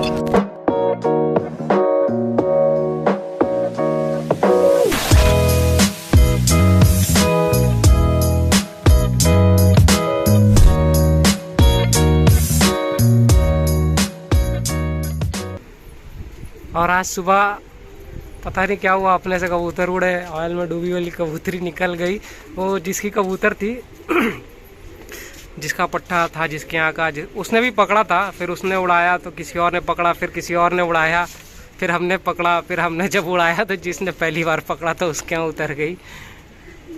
और आज सुबह पता नहीं क्या हुआ, अपने से कबूतर उड़े, ऑयल में डूबी वाली कबूतरी निकल गई। वो जिसकी कबूतर थी जिसका पट्टा था, जिसके यहाँ का, उसने भी पकड़ा था, फिर उसने उड़ाया तो किसी और ने पकड़ा, फिर किसी और ने उड़ाया, फिर हमने पकड़ा, फिर हमने जब उड़ाया तो जिसने पहली बार पकड़ा तो उसके यहाँ उतर गई।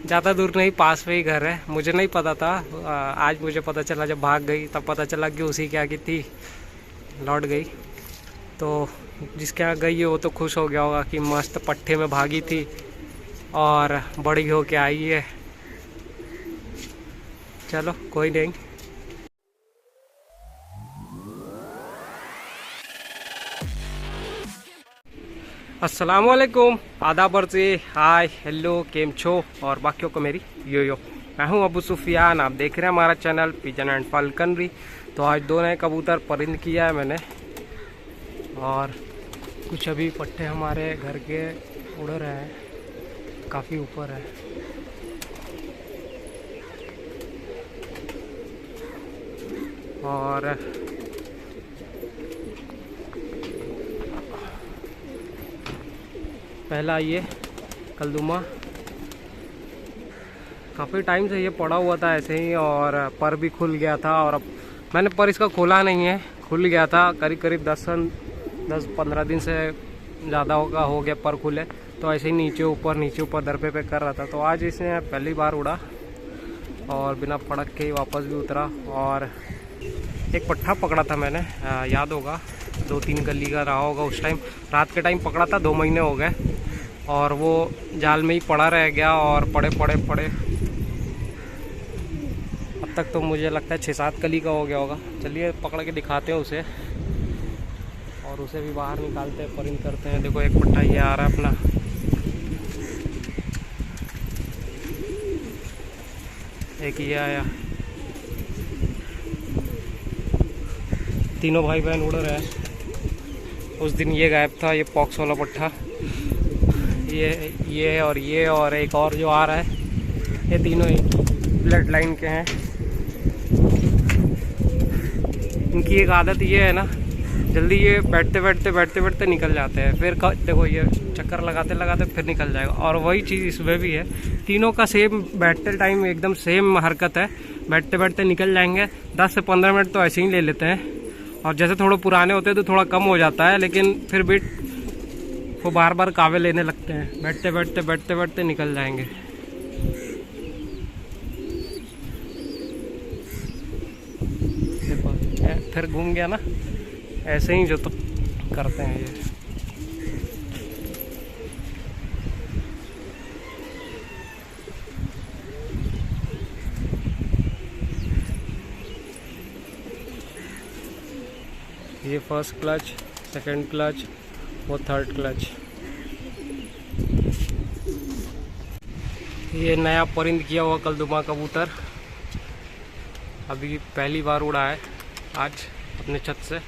ज़्यादा दूर नहीं, पास में ही घर है। मुझे नहीं पता था, आज मुझे पता चला जब भाग गई तब पता चला कि उसी के आगे थी, लौट गई। तो जिसके यहाँ गई है वो तो खुश हो गया होगा कि मस्त पट्टे में भागी थी और बड़ी हो के आई है। चलो कोई नहीं। अस्सलामुअलैकुम, आदाब अर्ज़े, हाय, हेलो, केम छो और बाकियों को मेरी यो। मैं हूं अबू सुफियान, आप देख रहे हैं हमारा चैनल पिजन एंड फाल्कनरी। तो आज 2 नए कबूतर परिंद किया है मैंने, और कुछ अभी पट्टे हमारे घर के उड़ रहे हैं, काफ़ी ऊपर है। और पहला ये कलदुमा, काफ़ी टाइम से ये पड़ा हुआ था ऐसे ही, और पर भी खुल गया था। और अब मैंने पर इसका खोला नहीं है, खुल गया था करीब 10-15 दिन से ज़्यादा हो गया पर खुले। तो ऐसे ही नीचे ऊपर दरबे पे कर रहा था। तो आज इसने पहली बार उड़ा और बिना पड़क के ही वापस भी उतरा। और एक पट्ठा पकड़ा था मैंने, याद होगा 2-3 गली का रहा होगा उस टाइम, रात के टाइम पकड़ा था, 2 महीने हो गए। और वो जाल में ही पड़ा रह गया और पड़े अब तक तो मुझे लगता है 6-7 कली का हो गया होगा। चलिए पकड़ के दिखाते हैं उसे, और उसे भी बाहर निकालते हैं, परिंद करते हैं। देखो एक पट्टा ये आ रहा है अपना, एक ये आया, तीनों भाई बहन उड़ रहे हैं। उस दिन ये गायब था, ये पॉक्स वाला पट्टा, ये और एक और जो आ रहा है, ये तीनों ही ब्लड लाइन के हैं। इनकी एक आदत ये है ना, जल्दी ये बैठते निकल जाते हैं। फिर देखो ये चक्कर लगाते फिर निकल जाएगा। और वही चीज़ इसमें भी है, तीनों का सेम बैठते टाइम एकदम सेम हरकत है, बैठते निकल जाएंगे। 10 से 15 मिनट तो ऐसे ही ले लेते हैं, और जैसे थोड़े पुराने होते हैं तो थोड़ा कम हो जाता है, लेकिन फिर भी वो बार कावे लेने लगते हैं। बैठते निकल जाएंगे। फिर घूम गया ना, ऐसे ही जो तो करते हैं ये फर्स्ट क्लच, सेकंड क्लच, वो थर्ड क्लच। ये नया परिंद किया हुआ कलदुमा कबूतर अभी पहली बार उड़ा है आज अपने छत से।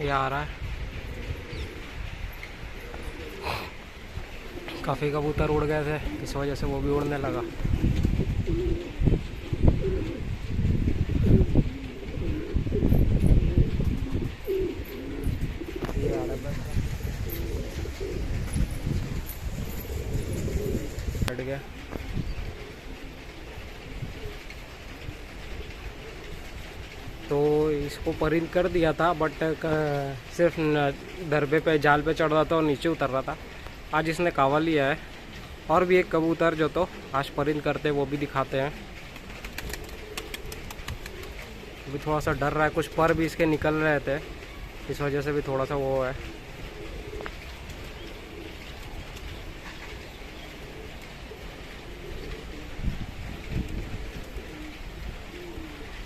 ये आ रहा है, काफ़ी कबूतर उड़ गए थे, इस वजह से वो भी उड़ने लगा। ये आ रहा है, हट गया। तो इसको परिंद कर दिया था, बट सिर्फ दरबे पे जाल पे चढ़ रहा था और नीचे उतर रहा था। आज इसने कावा लिया है। और भी एक कबूतर जो तो आज परिंद करते हैं वो भी दिखाते हैं। अभी थोड़ा सा डर रहा है, कुछ पर भी इसके निकल रहे थे, इस वजह से भी थोड़ा सा वो है।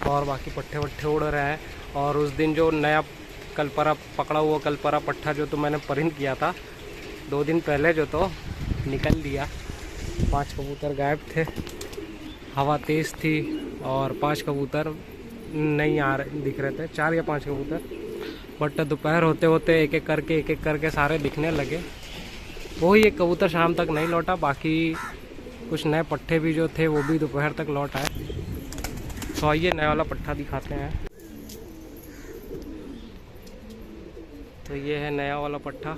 और बाकी पट्टे वट्टे उड़ रहे हैं। और उस दिन जो नया कलपरा पकड़ा हुआ कलपरा पट्टा जो तो मैंने परिंद किया था 2 दिन पहले, जो तो निकल लिया। 5 कबूतर गायब थे, हवा तेज़ थी और 5 कबूतर नहीं आ रहे दिख रहे थे, 4 या 5 कबूतर। बट दोपहर होते होते एक एक करके सारे दिखने लगे। वही एक कबूतर शाम तक नहीं लौटा, बाकी कुछ नए पट्ठे भी जो थे वो भी दोपहर तक लौट आए। तो आइए नया वाला पट्ठा दिखाते हैं। तो ये है नया वाला पट्ठा,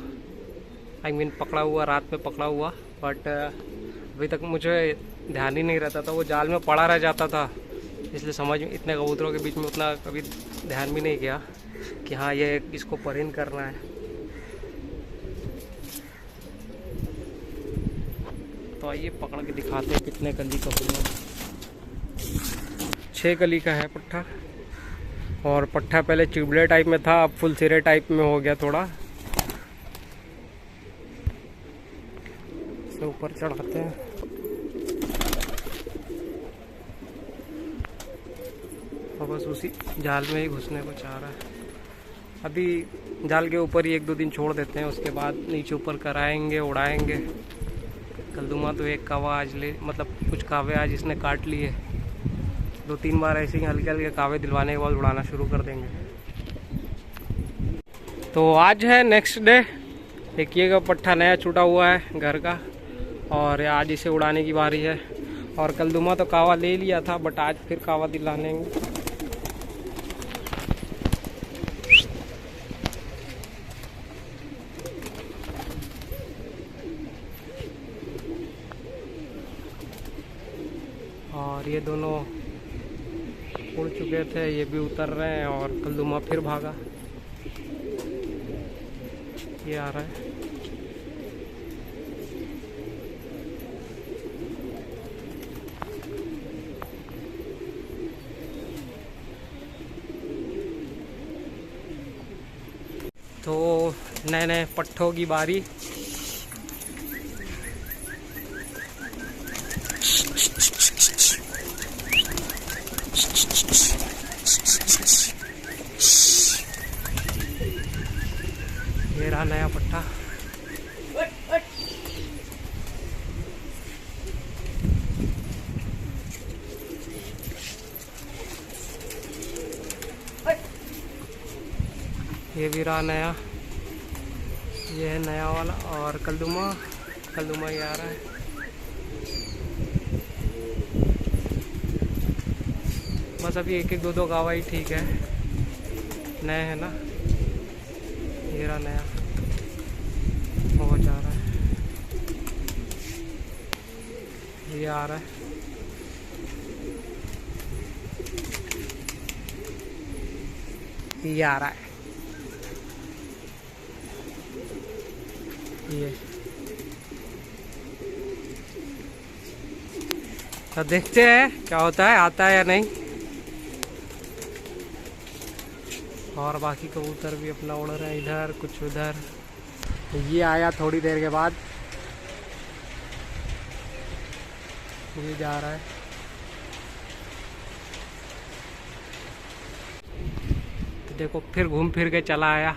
आई मीन पकड़ा हुआ, रात में पकड़ा हुआ। बट अभी तक मुझे ध्यान ही नहीं रहता था, वो जाल में पड़ा रह जाता था, इसलिए समझ में इतने कबूतरों के बीच में उतना कभी ध्यान भी नहीं किया कि हाँ ये इसको परिंद करना है। तो आइए पकड़ के दिखाते हैं कितने कली का हुआ। 6 कली का है पट्ठा। और पट्ठा पहले चिबड़े टाइप में था, अब फुल सिरे टाइप में हो गया थोड़ा। इसे ऊपर चढ़ाते हैं। और बस उसी जाल में ही घुसने को चाह रहा है। अभी जाल के ऊपर ही 1-2 दिन छोड़ देते हैं, उसके बाद नीचे ऊपर कराएंगे, उड़ाएंगे। कलदुमा तो एक कावा आज मतलब कुछ कावे आज इसने काट लिए। 2-3 बार ऐसे ही हल्के हल्के कावे दिलवाने के बाद उड़ाना शुरू कर देंगे। तो आज है नेक्स्ट डे। एक ये का पट्ठा नया छूटा हुआ है घर का, और आज इसे उड़ाने की बारी है। और कलदुमा तो कावा ले लिया था, बट आज फिर कावा दिलाने। और ये दोनों उड़ चुके थे, ये भी उतर रहे हैं। और कलदुमा फिर भागा, ये आ रहा है। तो नए नए पट्ठों की बारी। ये रहा नया पट्टा। ये भी रहा नया, ये है नया वाला। और कलदुमा ही आ रहा है। बस अभी 1-2 गावा ही ठीक है, नए है ना। ये रहा नया, बहुत जा रहा है। ये आ रहा है, ये आ रहा है। ये तो देखते हैं क्या होता है, आता है या नहीं। और बाकी कबूतर भी अपना उड़ रहे हैं, इधर कुछ उधर। ये आया थोड़ी देर के बाद, ये जा रहा है। तो देखो फिर घूम फिर के चला आया।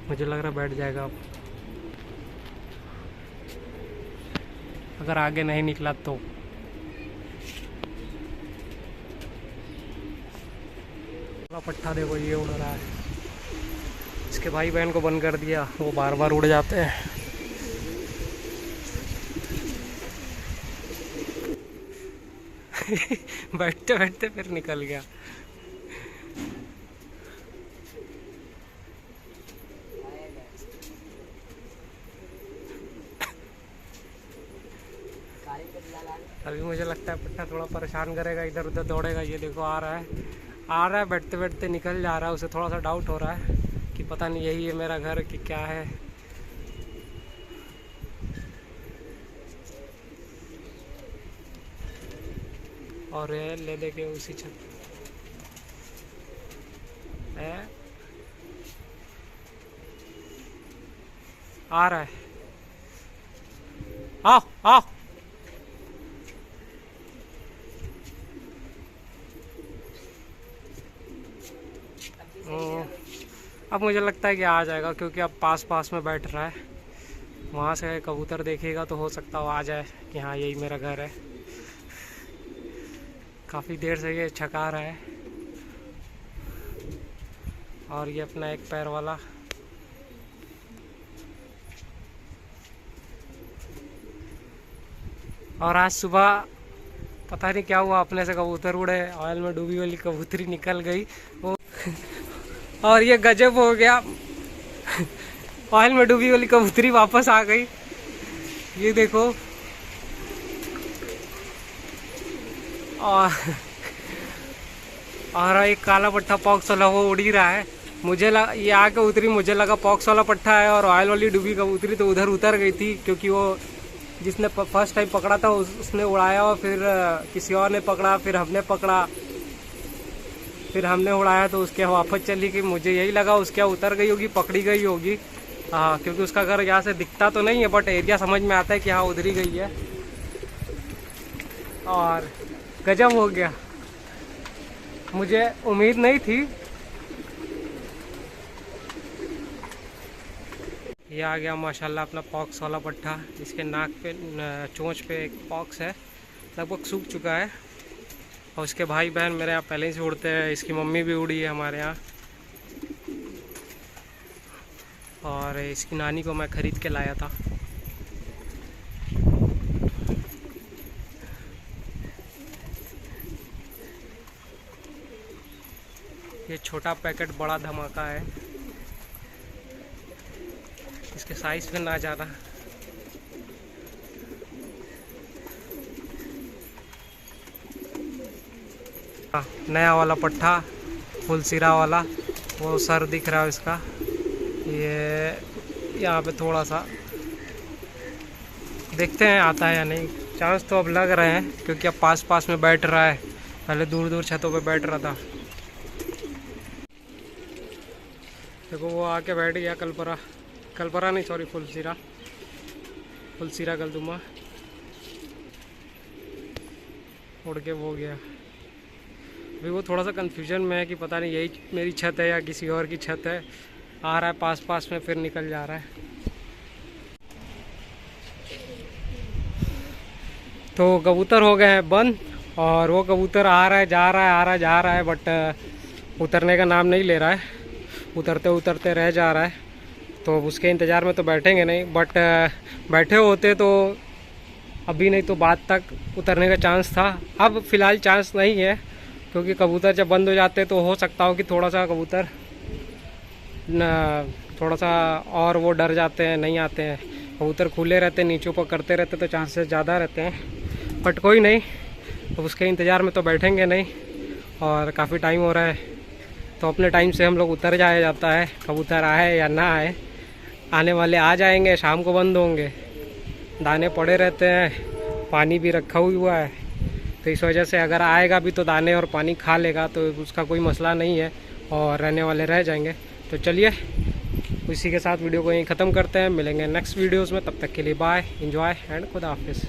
मुझे लग रहा बैठ जाएगा अब, अगर आगे नहीं निकला तो। पट्ठा देखो ये उड़ रहा है। इसके भाई बहन को बंद कर दिया, वो बार बार उड़ जाते हैं। बैठते बैठते फिर निकल गया। अभी मुझे लगता है पट्टा थोड़ा परेशान करेगा, इधर उधर दौड़ेगा। ये देखो आ रहा है, बैठते बैठते निकल जा रहा है। उसे थोड़ा सा डाउट हो रहा है कि पता नहीं यही है मेरा घर कि क्या है। और ये ले दे के उसी छत है, आ रहा है। आओ आओ। अब मुझे लगता है कि आ जाएगा, क्योंकि अब पास पास में बैठ रहा है। वहाँ से कबूतर देखेगा तो हो सकता हो आ जाए कि हाँ यही मेरा घर है। काफ़ी देर से ये छका रहा है। और ये अपना एक पैर वाला और आज सुबह पता नहीं क्या हुआ, अपने से कबूतर उड़े, ऑयल में डूबी वाली कबूतरी निकल गई वो और ये गजब हो गया, ऑयल में डूबी वाली कबूतरी वापस आ गई। ये देखो, और एक काला पट्टा पॉक्स वाला वो उड़ ही रहा है। मुझे लगा ये आके उतरी, मुझे लगा पॉक्स वाला पट्टा है, और ऑयल वाली डूबी कबूतरी तो उधर उतर गई थी, क्योंकि वो जिसने फर्स्ट टाइम पकड़ा था उसने उड़ाया, और फिर किसी और ने पकड़ा, फिर हमने पकड़ा, फिर हमने उड़ाया तो उसके वापस चली गई। मुझे यही लगा उसके उतर गई होगी, पकड़ी गई होगी। हाँ, क्योंकि उसका घर यहाँ से दिखता तो नहीं है, बट एरिया समझ में आता है कि हाँ उधरी गई है। और गजब हो गया, मुझे उम्मीद नहीं थी। ये आ गया माशाल्लाह अपना पॉक्स वाला पट्टा। इसके नाक पे, चोंच पे एक पॉक्स है, लगभग सूख चुका है। और उसके भाई बहन मेरे यहाँ पहले ही से उड़ते हैं। इसकी मम्मी भी उड़ी है हमारे यहाँ, और इसकी नानी को मैं ख़रीद के लाया था। ये छोटा पैकेट बड़ा धमाका है, इसके साइज पे ना जाना। नया वाला पट्टा फुल सिरा वाला, वो सर दिख रहा है इसका। ये यहाँ पे थोड़ा सा देखते हैं आता है या नहीं। चांस तो अब लग रहे हैं, क्योंकि अब पास पास में बैठ रहा है, पहले दूर दूर छतों पे बैठ रहा था। देखो वो आके बैठ गया, कलपरा नहीं, सॉरी, फुल सिरा गलदुमा उड़ के वो गया। अभी वो थोड़ा सा कन्फ्यूजन में है कि पता नहीं यही मेरी छत है या किसी और की छत है। आ रहा है पास पास में, फिर निकल जा रहा है। तो कबूतर हो गए हैं बंद, और वो कबूतर आ रहा है जा रहा है, आ रहा है जा रहा है, बट उतरने का नाम नहीं ले रहा है। उतरते उतरते रह जा रहा है, तो उसके इंतज़ार में तो बैठेंगे नहीं। बट बैठे होते तो अभी, नहीं तो बाद तक उतरने का चांस था। अब फ़िलहाल चांस नहीं है, क्योंकि कबूतर जब बंद हो जाते तो हो सकता हो कि थोड़ा सा कबूतर थोड़ा सा और वो डर जाते हैं, नहीं आते हैं। कबूतर खुले रहते, नीचे ऊपर करते रहते तो चांसेस ज़्यादा रहते हैं। बट कोई नहीं, तो उसके इंतज़ार में तो बैठेंगे नहीं, और काफ़ी टाइम हो रहा है, तो अपने टाइम से हम लोग उतर जाया जाता है। कबूतर आए या ना आए, आने वाले आ जाएंगे, शाम को बंद होंगे। दाने पड़े रहते हैं, पानी भी रखा हुआ है, तो इस वजह से अगर आएगा भी तो दाने और पानी खा लेगा, तो उसका कोई मसला नहीं है, और रहने वाले रह जाएंगे। तो चलिए इसी के साथ वीडियो को यहीं ख़त्म करते हैं। मिलेंगे नेक्स्ट वीडियोस में, तब तक के लिए बाय, एंजॉय एंड खुदा हाफिज़।